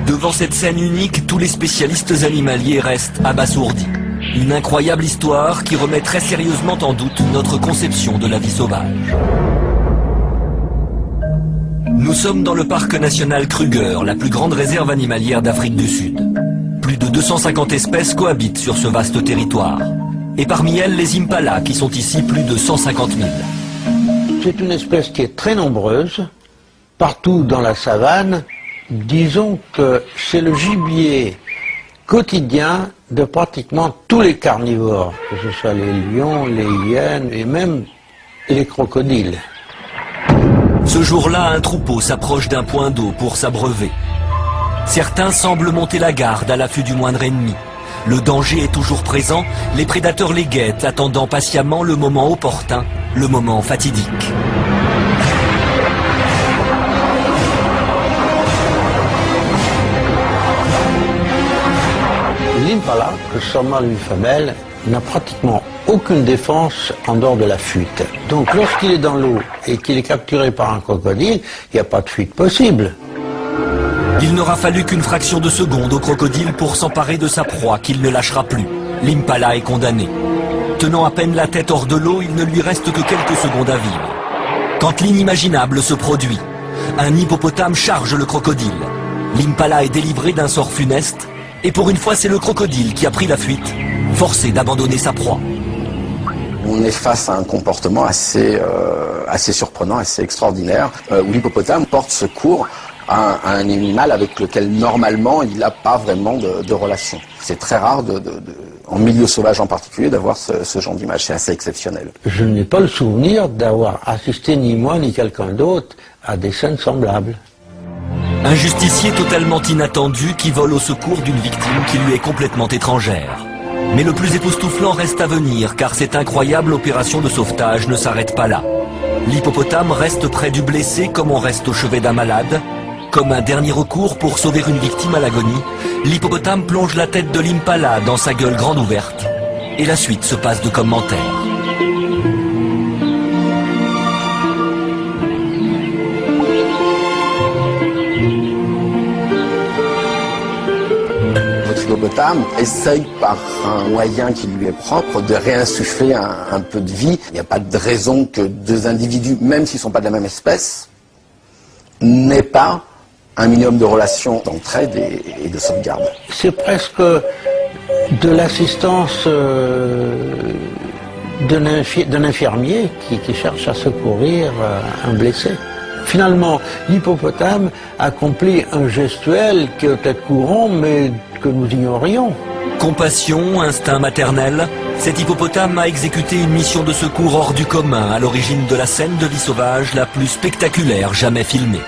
Devant cette scène unique, tous les spécialistes animaliers restent abasourdis. Une incroyable histoire qui remet très sérieusement en doute notre conception de la vie sauvage. Nous sommes dans le parc national Kruger, la plus grande réserve animalière d'Afrique du Sud. Plus de 250 espèces cohabitent sur ce vaste territoire. Et parmi elles, les impalas, qui sont ici plus de 150 000. C'est une espèce qui est très nombreuse, partout dans la savane. Disons que c'est le gibier quotidien de pratiquement tous les carnivores, que ce soit les lions, les hyènes et même les crocodiles. Ce jour-là, un troupeau s'approche d'un point d'eau pour s'abreuver. Certains semblent monter la garde à l'affût du moindre ennemi. Le danger est toujours présent, les prédateurs les guettent, attendant patiemment le moment opportun, le moment fatidique. L'impala, que ce soit mâle ou femelle, n'a pratiquement aucune défense en dehors de la fuite. Donc lorsqu'il est dans l'eau et qu'il est capturé par un crocodile, il n'y a pas de fuite possible. Il n'aura fallu qu'une fraction de seconde au crocodile pour s'emparer de sa proie qu'il ne lâchera plus. L'impala est condamné. Tenant à peine la tête hors de l'eau, il ne lui reste que quelques secondes à vivre. Quand l'inimaginable se produit, un hippopotame charge le crocodile. L'impala est délivré d'un sort funeste, et pour une fois c'est le crocodile qui a pris la fuite, forcé d'abandonner sa proie. On est face à un comportement assez surprenant, assez extraordinaire, où l'hippopotame porte secours à un animal avec lequel normalement il n'a pas vraiment de relation. C'est très rare, en milieu sauvage en particulier, d'avoir ce genre d'image. C'est assez exceptionnel. Je n'ai pas le souvenir d'avoir assisté ni moi ni quelqu'un d'autre à des scènes semblables. Un justicier totalement inattendu qui vole au secours d'une victime qui lui est complètement étrangère. Mais le plus époustouflant reste à venir, car cette incroyable opération de sauvetage ne s'arrête pas là. L'hippopotame reste près du blessé comme on reste au chevet d'un malade. Comme un dernier recours pour sauver une victime à l'agonie, l'hippopotame plonge la tête de l'impala dans sa gueule grande ouverte. Et la suite se passe de commentaires. L'hippopotame essaye par un moyen qui lui est propre de réinsuffler un peu de vie. Il n'y a pas de raison que deux individus, même s'ils ne sont pas de la même espèce, n'aient pas un minimum de relations d'entraide et de sauvegarde. C'est presque de l'assistance d'un infirmier qui cherche à secourir un blessé. Finalement, l'hippopotame accomplit un gestuel qui est peut-être courant, mais que nous ignorions. Compassion, instinct maternel, cet hippopotame a exécuté une mission de secours hors du commun à l'origine de la scène de vie sauvage la plus spectaculaire jamais filmée.